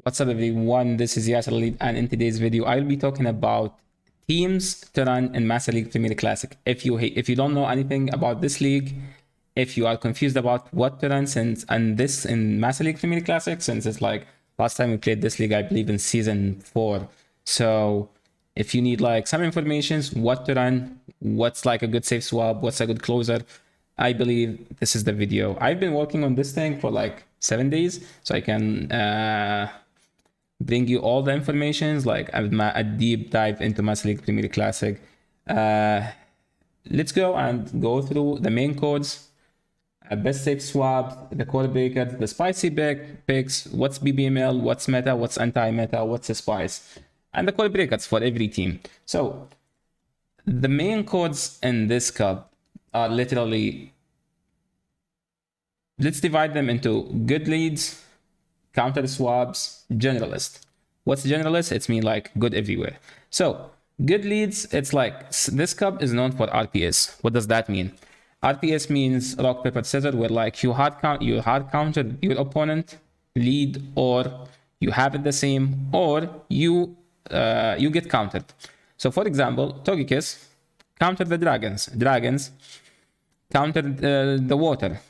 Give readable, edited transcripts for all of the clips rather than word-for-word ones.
What's up everyone, this is Yasser Lead, and in today's video I'll be talking about teams to run in Master League Premier Classic. If you don't know anything about this league, if you are confused about what to run in Master League Premier Classic, since it's like last time we played this league I believe in season 4. So if you need like some information, what to run, what's like a good safe swap, what's a good closer, I believe this is the video. I've been working on this thing for like 7 days, so I can bring you all the informations, like a deep dive into Master League Premier Classic. Let's go and go through the main codes, best safe swaps, the code breakers, the spicy picks, what's BBML, what's meta, what's anti-meta, what's a spice, and the code breakers for every team. So the main codes in this cup are literally, let's divide them into good leads, counter swaps, generalist. What's generalist? It's mean like good everywhere. So good leads, it's like this cup is known for RPS. What does that mean? RPS means rock paper scissors, where like you hard counter your opponent lead, or you have it the same, or you get countered. So for example, Togekiss countered the dragons countered the water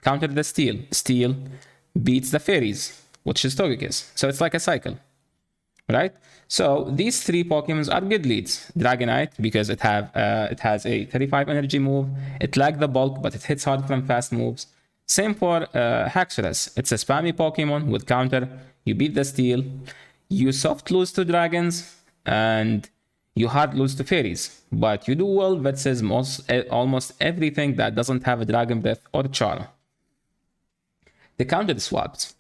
countered the steel beats the fairies, which is Togekiss. So it's like a cycle, right? So these three Pokemons are good leads. Dragonite, because it has a 35 energy move. It lacks the bulk, but it hits hard from fast moves. Same for Haxorus. It's a spammy Pokemon with counter. You beat the steel. You soft lose to dragons, and you hard lose to fairies. But you do well versus almost everything that doesn't have a Dragon Breath or Charm. The counter swaps.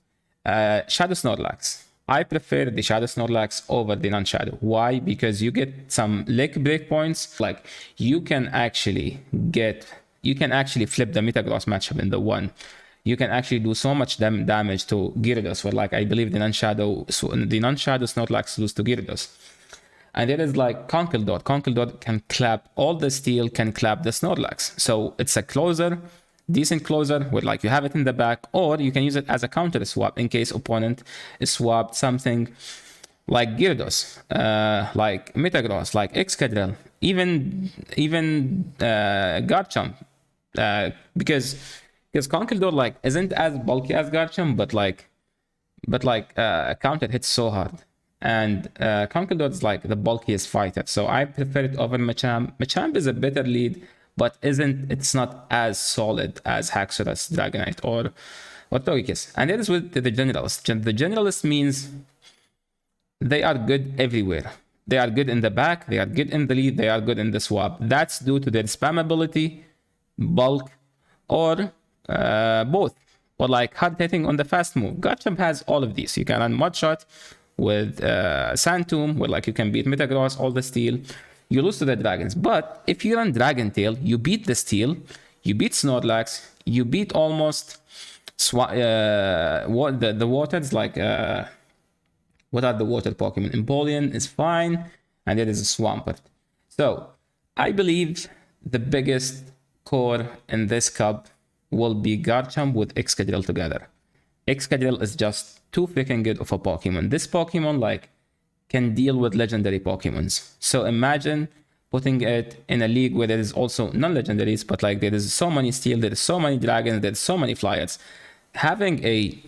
Shadow Snorlax. I prefer the Shadow Snorlax over the non-Shadow. Why? Because you get some leg break points. Like you can actually flip the Metagross matchup in the one. You can actually do so much damage to Gyarados, where like I believe the non-Shadow Snorlax lose to Gyarados. And there is like Conkeldurr. Conkeldurr can clap all the steel, can clap the Snorlax. So it's a closer, decent closer, where like you have it in the back, or you can use it as a counter swap in case opponent swapped something like Gyarados, like Metagross, like Excadrill, even Garchomp, because Conkeldurr like isn't as bulky as Garchomp, but counter hits so hard. And Conkeldurr is like the bulkiest fighter, so I prefer it over Machamp. Machamp is a better lead, but it's not as solid as Haxorus, Dragonite, or Togekiss. And that is with the generalist. The generalist means they are good everywhere. They are good in the back, they are good in the lead, they are good in the swap. That's due to their spam ability, bulk, or both, or like hard hitting on the fast move. Garchomp has all of these. You can run Mudshot with Sand Tomb, where like you can beat Metagross, all the steel. You lose to the dragons. But if you run Dragon Tail, you beat the steel, you beat Snorlax, you beat almost the waters, like what are the water Pokemon? Empoleon is fine, and there is a Swampert. So I believe the biggest core in this cup will be Garchomp with Excadrill together. Excadrill is just too freaking good of a Pokemon. This Pokemon like can deal with legendary Pokemons. So imagine putting it in a league where there is also non-legendaries, but like there is so many steel, there is so many dragons, there is so many flyers. Having a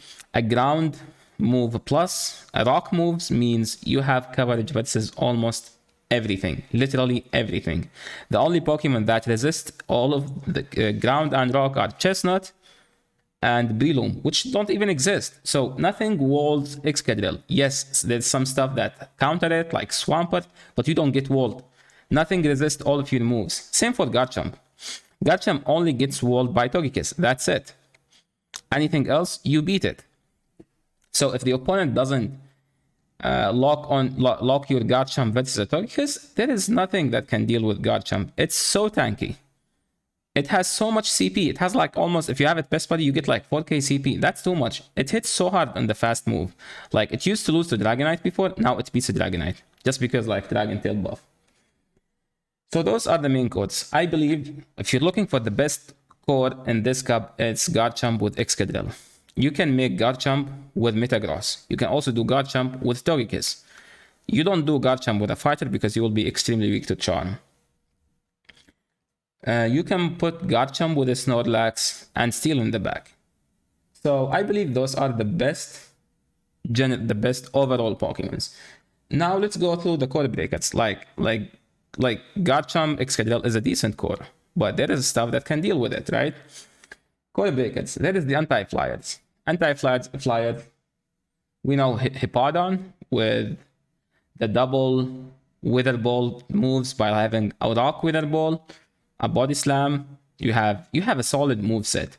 ground move plus a rock moves means you have coverage versus almost everything, literally everything. The only Pokemon that resist all of the ground and rock are Chestnut and Breloom, which don't even exist. So nothing walls Excadrill. Yes, there's some stuff that counter it, like Swampert, but you don't get walled. Nothing resists all of your moves. Same for Garchomp. Garchomp only gets walled by Togekiss. That's it. Anything else, you beat it. So if the opponent doesn't lock your Garchomp versus a Togekiss, there is nothing that can deal with Garchomp. It's so tanky. It has so much CP. It has like almost, if you have it best buddy, you get like 4k CP. That's too much. It hits so hard on the fast move. Like it used to lose to Dragonite before. Now it beats a Dragonite. Just because like Dragon Tail buff. So those are the main codes. I believe if you're looking for the best core in this cup, it's Garchomp with Excadrill. you can make Garchomp with Metagross. You can also do Garchomp with Togekiss. You don't do Garchomp with a fighter because you will be extremely weak to Charm. You can put Garchomp with a Snorlax and Steel in the back. So I believe those are the best overall Pokemons. Now let's go through the core breakers. Like Garchomp Excadrill is a decent core, but there is stuff that can deal with it, right? Core breakers. There is the anti-flyers. Anti-flyers. We know Hippowdon with the double Wither Ball moves by having a Rock Wither Ball, a Body Slam. You have a solid move set.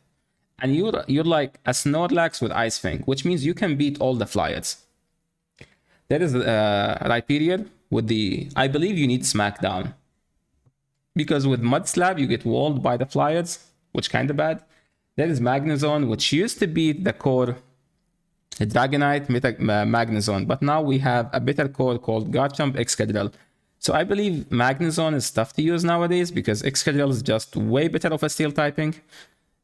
And you're like a Snorlax with Ice Fang, which means you can beat all the flyers. There is Rhyperior with the... I believe you need Smackdown. Because with Mud Slap, you get walled by the flyers, which kind of bad. There is Magnezone, which used to be the core Dragonite Magnezone, but now we have a better core called Garchomp Excadrill. So I believe Magnezone is tough to use nowadays because Excadrill is just way better of a steel typing.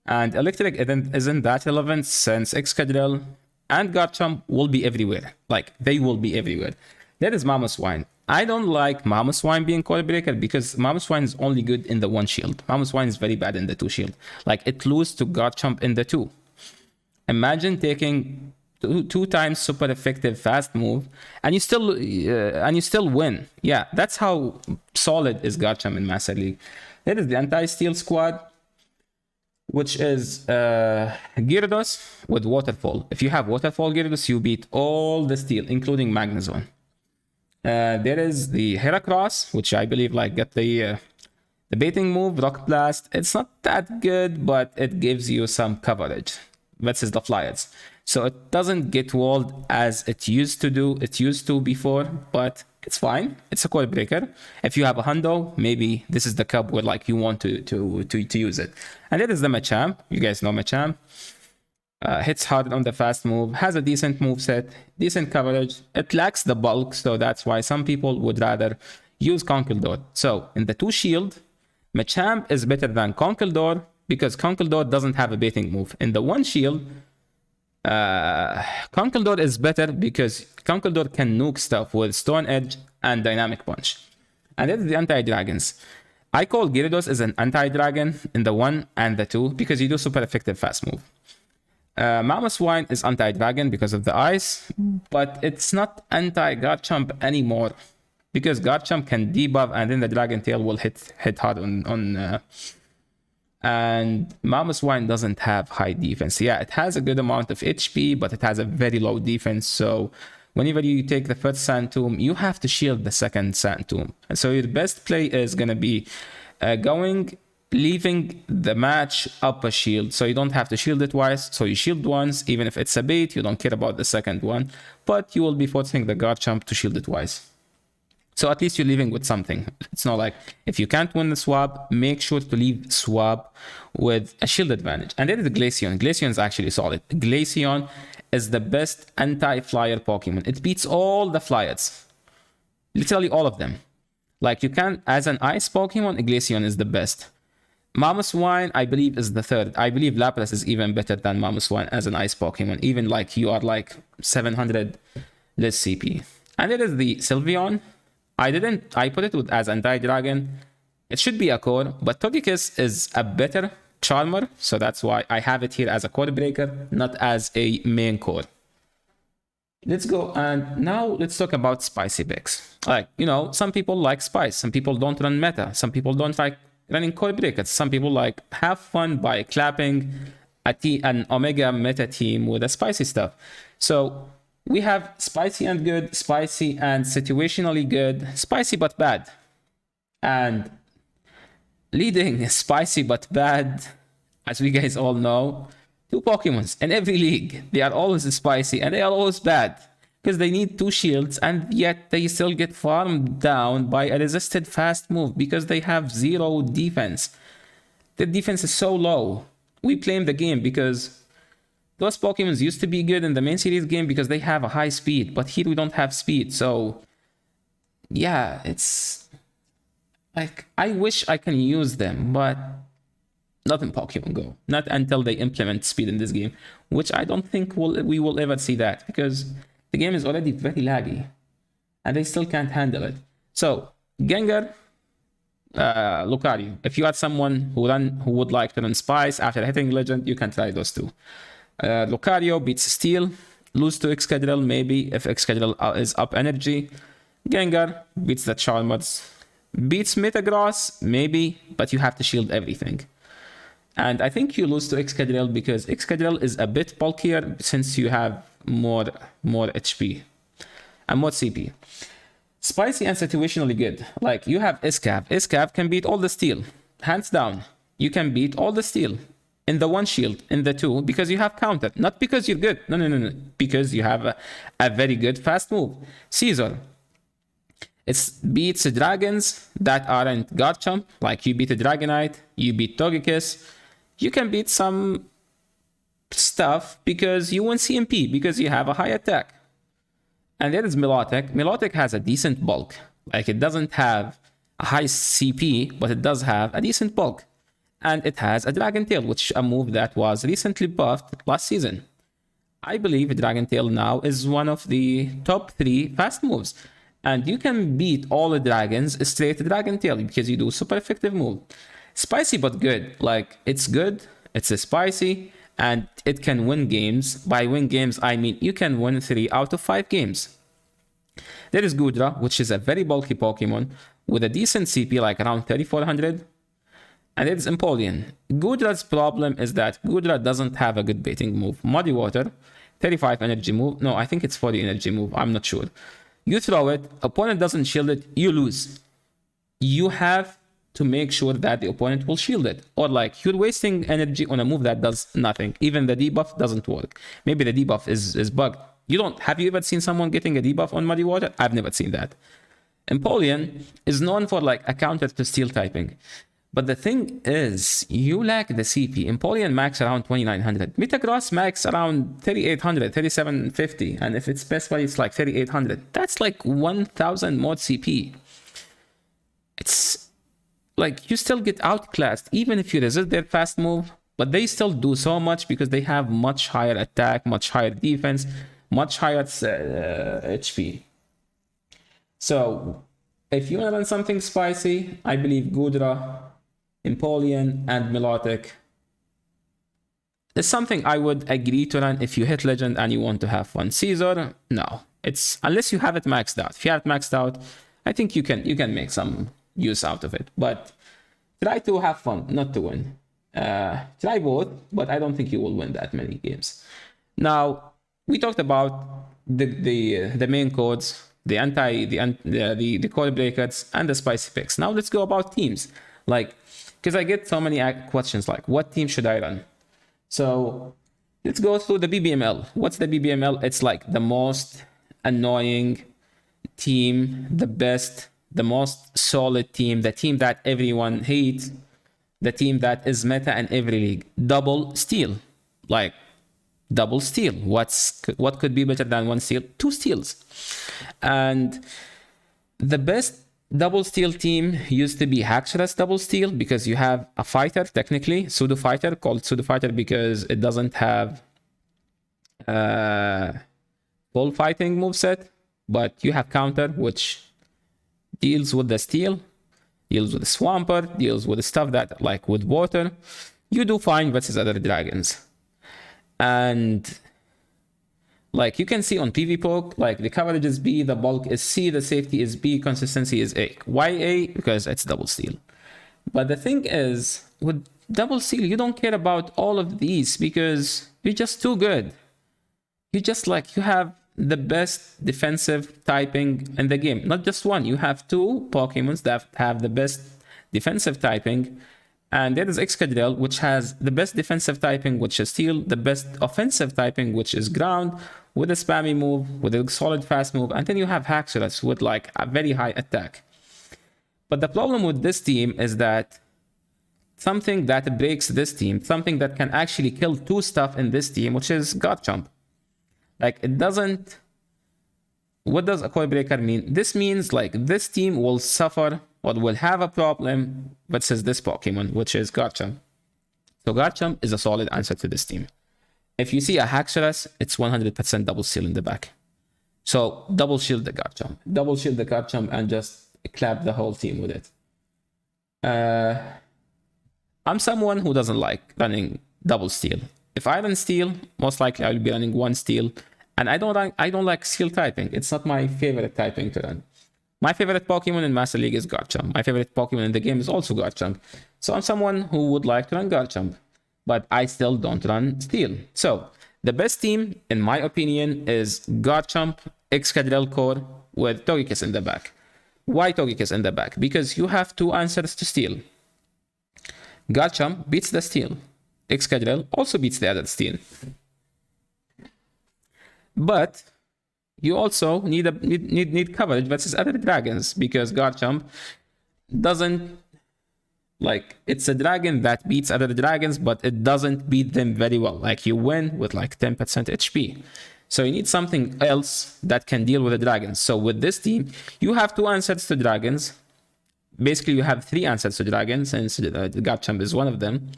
And Electric isn't that relevant since Excadrill and Garchomp will be everywhere. Like, they will be everywhere. There is Mamoswine. I don't like Mamoswine being core breaker because Mamoswine is only good in the 1 shield. Mamoswine is very bad in the 2 shield. Like, it loses to Garchomp in the 2. Imagine taking two times super effective fast move and you still win. Yeah, that's how solid is Garchomp in Master League. There is the anti-steel squad, which is Gyarados with Waterfall. If you have Waterfall Gyarados, you beat all the steel, including Magnezone. There is the Heracross, which I believe like got the baiting move, Rock Blast. It's not that good, but it gives you some coverage versus the Flyers. So it doesn't get walled as it used to do. It used to before, but it's fine. It's a core breaker. If you have a Hundo, maybe this is the cup where like you want to use it. And it is the Machamp. You guys know Machamp. Hits hard on the fast move, has a decent move set, decent coverage. It lacks the bulk, so that's why some people would rather use Conkeldurr. So in the 2 shield, Machamp is better than Conkeldurr because Conkeldurr doesn't have a baiting move. In the 1 shield, Conkeldurr is better because Conkeldurr can nuke stuff with Stone Edge and Dynamic Punch. And that's the anti-dragons. I call Gyarados as an anti-dragon in the 1 and the 2 because you do super effective fast move. Mamoswine is anti-dragon because of the ice, but it's not anti-Garchomp anymore because Garchomp can debuff and then the Dragon Tail will hit hard on and Mamoswine doesn't have high defense. Yeah, it has a good amount of HP, but it has a very low defense. So whenever you take the first Sand Tomb, you have to shield the second Sand Tomb. And so your best play is going to be leaving the match up a shield. So you don't have to shield it twice. So you shield once, even if it's a bait, you don't care about the second one. But you will be forcing the Garchomp to shield it twice. So at least you're leaving with something. It's not like if you can't win the swap, make sure to leave swap with a shield advantage. And then the Glaceon. Glaceon is actually solid. Glaceon is the best anti-flyer Pokemon. It beats all the flyers. Literally all of them. Like you can, as an ice Pokemon, Glaceon is the best. Mamoswine, I believe, is the third. I believe Lapras is even better than Mamoswine as an ice Pokemon. Even like you are like 700 less CP. And it is the Sylveon. I put it as anti-dragon. It should be a core, but Togekiss is a better charmer, so that's why I have it here as a core breaker, not as a main core. Let's go, and now let's talk about spicy picks. Like, you know, some people like spice, some people don't run meta, some people don't like running core breakers, some people like have fun by clapping an Omega meta team with a spicy stuff. So we have spicy and good, spicy and situationally good, spicy but bad. And leading spicy but bad, as we guys all know, 2 Pokemons in every league. They are always spicy and they are always bad because they need 2 shields and yet they still get farmed down by a resisted fast move because they have 0 defense. Their defense is so low. We blame the game because those Pokemons used to be good in the main series game because they have a high speed, but here we don't have speed. So yeah, it's like I wish I can use them, but Not in Pokemon Go. Not until they implement speed in this game, which I don't think we will ever see that, because the game is already very laggy and they still can't handle it. So Gengar, Lucario. If you had someone who would like to run Spice after hitting Legend, you can try those two. Lucario beats Steel, lose to Excadrill maybe if Excadrill is up energy. Gengar beats the Charmers, beats Metagross maybe, but you have to shield everything. And I think you lose to Excadrill because Excadrill is a bit bulkier since you have more HP and more CP. Spicy and situationally good. Like, you have Iskav. Iskav can beat all the Steel. Hands down. You can beat all the Steel. In the one shield, in the two, because you have counter. Not because you're good. No. Because you have a very good fast move. Caesar. It beats dragons that aren't Garchomp. Like, you beat a Dragonite. You beat Togekiss. You can beat some stuff because you win CMP. Because you have a high attack. And there is Milotic. Milotic has a decent bulk. Like, it doesn't have a high CP, but it does have a decent bulk. And it has a Dragon Tail, which a move that was recently buffed last season. I believe Dragon Tail now is one of the top 3 fast moves. And you can beat all the dragons straight to Dragon Tail because you do super effective move. Spicy but good. Like, it's good, it's a spicy, and it can win games. By win games, I mean you can win 3 out of 5 games. There is Goodra, which is a very bulky Pokemon with a decent CP, like around 3400. And there is Empoleon. Goodra's problem is that Goodra doesn't have a good baiting move. Muddy Water, 35 energy move. No, I think it's 40 energy move. I'm not sure. You throw it, opponent doesn't shield it, you lose. You have to make sure that the opponent will shield it. Or like, you're wasting energy on a move that does nothing. Even the debuff doesn't work. Maybe the debuff is bugged. Have you ever seen someone getting a debuff on Muddy Water? I've never seen that. Empoleon is known for like a counter to steel typing. But the thing is, you lack the CP. Empoleon max around 2900. Metagross max around 3800, 3750. And if it's specified, it's like 3800. That's like 1000 more CP. It's like, you still get outclassed, even if you resist their fast move. But they still do so much because they have much higher attack, much higher defense, much higher HP. So, if you want to run something spicy, I believe Goodra, Empoleon, and Milotic is something I would agree to run if you hit Legend and you want to have fun. Caesar, no. It's unless you have it maxed out. If you have it maxed out, I think you can make some use out of it. But try to have fun, not to win. Try both, but I don't think you will win that many games. Now, we talked about the main codes, the code breakers, and the spicy picks. Now let's go about teams. Like, because I get so many questions like, what team should I run? So let's go through the BBML. What's the BBML? It's like the most annoying team, the best, the most solid team, the team that everyone hates, the team that is meta in every league. Double steal. Like, double steal. What could be better than one steal? 2 steals. And the best double steal team used to be Haxorus double steal, because you have a fighter, technically, pseudo fighter, called pseudo fighter because it doesn't have full fighting moveset, but you have counter, which deals with the steel, deals with the Swampert, deals with the stuff that, like with water, you do fine versus other dragons. And like, you can see on PvPoke, like, the coverage is B, the bulk is C, the safety is B, consistency is A. Why A? Because it's double steal. But the thing is, with double steal, you don't care about all of these because you're just too good. You have the best defensive typing in the game. Not just one, you have 2 Pokemons that have the best defensive typing. And there is Excadrill, which has the best defensive typing, which is Steel, the best offensive typing, which is Ground, with a spammy move, with a solid fast move, and then you have Haxorus with like a very high attack. But the problem with this team is that something that breaks this team, something that can actually kill 2 stuff in this team, which is Garchomp. Like, it doesn't... What does a Code Breaker mean? This means like this team will suffer or will have a problem versus this Pokemon, which is Garchomp. So Garchomp is a solid answer to this team. If you see a Haxorus, it's 100% double steal in the back. So double shield the Garchomp. Double shield the Garchomp and just clap the whole team with it. I'm someone who doesn't like running double steal. If I run steal, most likely I will be running one steal. And I don't like steel typing. It's not my favorite typing to run. My favorite Pokemon in Master League is Garchomp. My favorite Pokemon in the game is also Garchomp. So I'm someone who would like to run Garchomp, but I still don't run Steel. So the best team, in my opinion, is Garchomp, Excadrill Core with Togekiss in the back. Why Togekiss in the back? Because you have two answers to Steel. Garchomp beats the Steel. Excadrill also beats the other Steel. But you also need coverage versus other dragons, because Garchomp doesn't, like, it's a dragon that beats other dragons, but it doesn't beat them very well. Like, you win with like 10% HP. So you need something else that can deal with the dragons. So with this team, you have two answers to dragons. Basically, you have three answers to dragons, since Garchomp is one of them.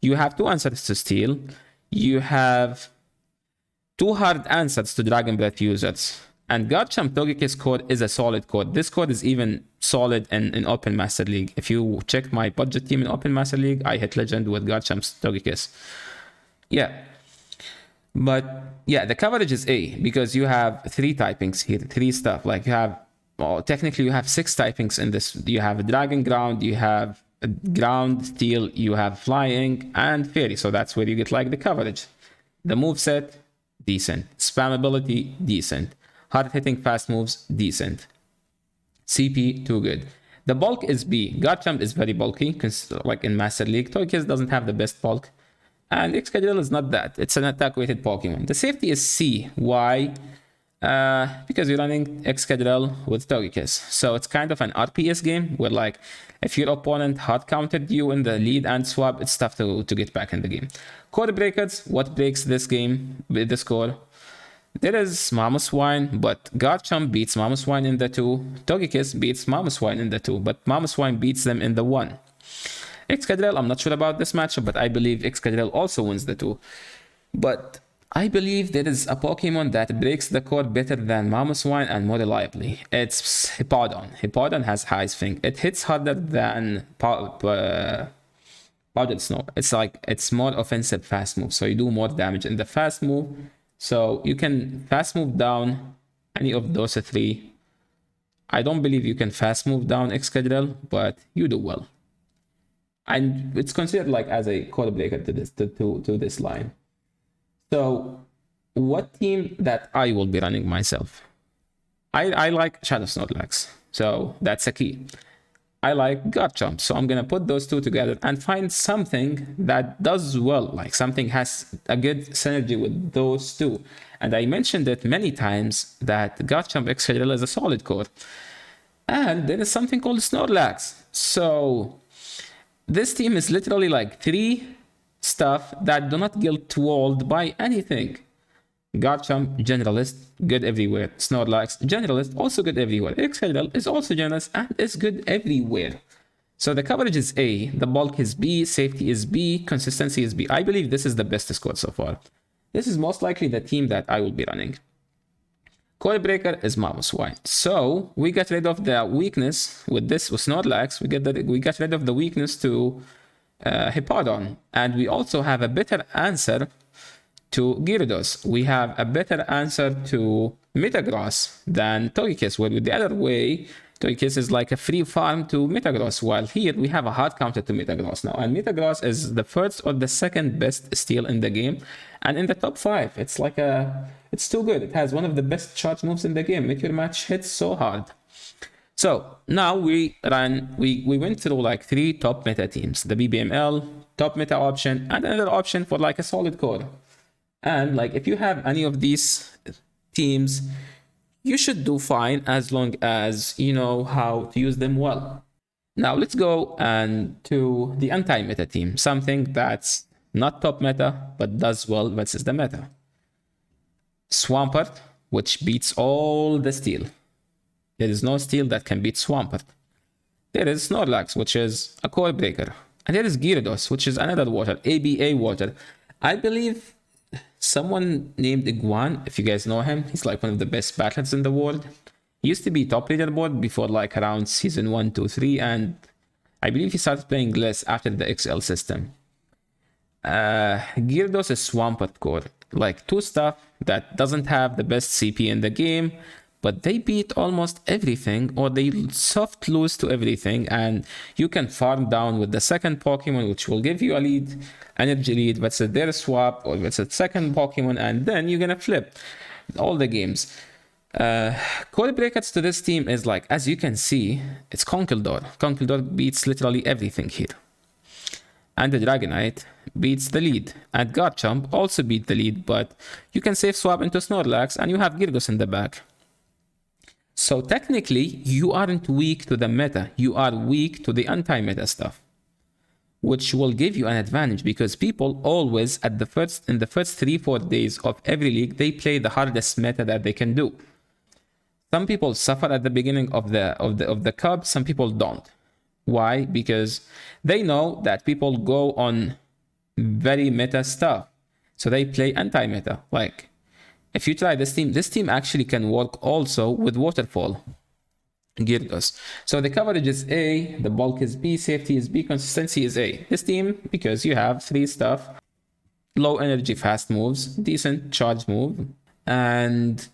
You have two answers to steel. You have two hard answers to Dragon Breath users. And Garchomp Togekiss code is a solid code. This code is even solid in Open Master League. If you check my budget team in Open Master League, I hit legend with Garchomp's Togekiss. Yeah. But yeah, the coverage is A, because you have three typings here, three stuff. Like you have, well, technically you have six typings in this. You have Dragon Ground, you have Ground, Steel, you have Flying, and Fairy. So that's where you get like the coverage. The moveset, decent. Spammability, decent. Hard hitting fast moves, decent. CP, too good. The bulk is B. Garchomp is very bulky, because like in Master League, Togekiss doesn't have the best bulk. And Excadrill is not that. It's an attack weighted Pokemon. The safety is C. Why? Because you're running Excadrill with Togekiss. So it's kind of an RPS game where, like, if your opponent hard countered you in the lead and swap, it's tough to get back in the game. Core breakers, what breaks this game with the score? There is Mamoswine, but Garchomp beats Mamoswine in the 2. Togekiss beats Mamoswine in the 2, but Mamoswine beats them in the 1. Excadrill, I'm not sure about this matchup, but I believe Excadrill also wins the 2. But I believe there is a Pokemon that breaks the core better than Mamoswine and more reliably. It's Hippowdon. Hippowdon has high swing. It hits harder than Powdered Snow. It's like, it's more offensive fast move, so you do more damage in the fast move. So you can fast move down any of those three. I don't believe you can fast move down Excadrill, but you do well. And it's considered like as a core breaker to this to this line. So what team that I will be running myself? I like Shadow Snorlax, so that's a key. I like Garchomp, so I'm gonna put those two together and find something that does well, like something has a good synergy with those two. And I mentioned it many times that Garchomp Excadrill is a solid core. And there is something called Snorlax. So this team is literally like three stuff that do not get walled by anything. Garchomp, generalist, good everywhere. Snorlax, generalist, also good everywhere. Excadrill is also generalist and is good everywhere. So the coverage is A, the bulk is B, safety is B, consistency is B. I believe this is the best squad so far. This is most likely the team that I will be running. Core breaker is Mamoswine. So we got rid of the weakness with this, with Snorlax. We got rid of the weakness to Hippowdon. And we also have a better answer to Gyarados. We have a better answer to Metagross than Togekiss, where with the other way, Togekiss is like a free farm to Metagross, while here we have a hard counter to Metagross now. And Metagross is the first or the second best steel in the game. And in the top 5, it's like it's too good. It has one of the best charge moves in the game. Make your match hit so hard. So now we went through like 3 top meta teams. The BBML, top meta option, and another option for like a solid core. And like if you have any of these teams, you should do fine as long as you know how to use them well. Now let's go and to the anti-meta team, something that's not top meta but does well versus the meta. Swampert, which beats all the steel. There is no steel that can beat Swampert. There is Snorlax, which is a core breaker. And there is Gyarados, which is another water, ABA water. I believe someone named Iguan, if you guys know him, he's like one of the best battlers in the world. He used to be top leaderboard before like around season 1, 2, 3, and I believe he started playing less after the XL system. Gyarados is Swampert core, like two stuff that doesn't have the best CP in the game, but they beat almost everything, or they soft lose to everything, and you can farm down with the second Pokemon, which will give you a lead, energy lead, versus their swap, or versus second Pokemon, and then you're gonna flip all the games. Code breakers to this team is like, as you can see, it's Conkeldurr. Conkeldurr beats literally everything here. And the Dragonite beats the lead. And Garchomp also beat the lead, but you can safe swap into Snorlax and you have Gyarados in the back. So technically, you aren't weak to the meta. You are weak to the anti-meta stuff, which will give you an advantage because people always in the first 3-4 days of every league, they play the hardest meta that they can do. Some people suffer at the beginning of the cup, some people don't. Why? Because they know that people go on very meta stuff. So they play anti-meta. Like, if you try this team actually can work also with Waterfall. Gyarados. So the coverage is A, the bulk is B, safety is B, consistency is A. This team, because you have 3 stuff, low energy fast moves, decent charge move, and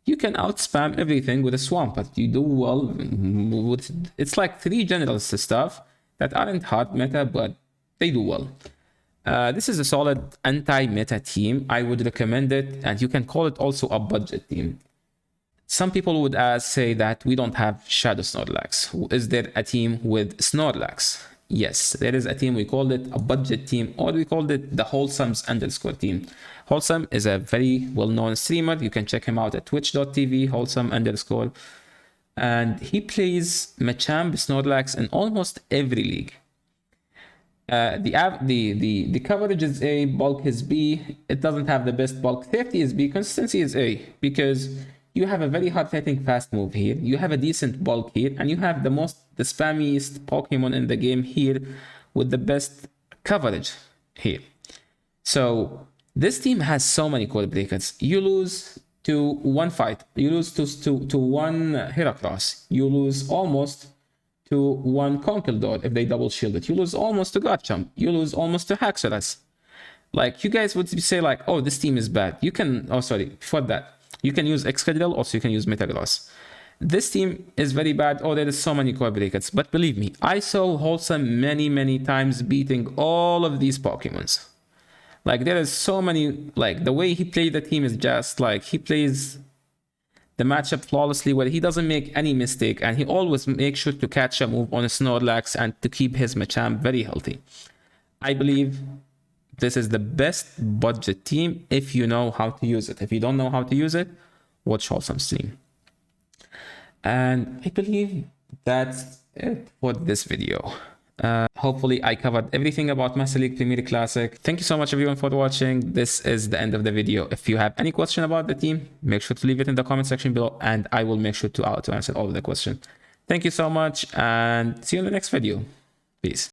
you can outspam everything with a Swampert. You do well with, it's like 3 generalist stuff that aren't hard meta, but they do well. This is a solid anti-meta team. I would recommend it, and you can call it also a budget team. Some people would say that we don't have Shadow Snorlax. Is there a team with Snorlax? Yes, there is a team. We called it a budget team, or we called it the Wholesomes _ team. Wholesome is a very well-known streamer. You can check him out at twitch.tv, Wholesome _ and he plays Machamp Snorlax in almost every league. The coverage is A, bulk is B. It doesn't have the best bulk. Safety is B, consistency is A, because you have a very hard-hitting fast move here, you have a decent bulk here, and you have the spammiest Pokemon in the game here with the best coverage here. So this team has so many code breakers. You lose to one fight, you lose to one Heracross, you lose almost to one Conkeldurr if they double shield it, you lose almost to Garchomp, you lose almost to Haxorus. Like, you guys would say like, oh, this team is bad. You can, oh sorry, before that, you can use Excadrill, also you can use Metagross. This team is very bad. Oh, there is so many core breakers. But believe me, I saw Wholesome many times beating all of these Pokemons. Like, there is so many, like, the way he played the team is just like, he plays the matchup flawlessly where he doesn't make any mistake, and he always makes sure to catch a move on a Snorlax and to keep his Machamp very healthy. I believe this is the best budget team if you know how to use it. If you don't know how to use it, watch Wholesome's stream. And I believe that's it for this video. Hopefully I covered everything about Master League Premier Classic. Thank you so much everyone for watching. This is the end of the video. If you have any question about the team, make sure to leave it in the comment section below, and I will make sure to answer all of the questions. Thank you so much, and see you in the next video. Peace.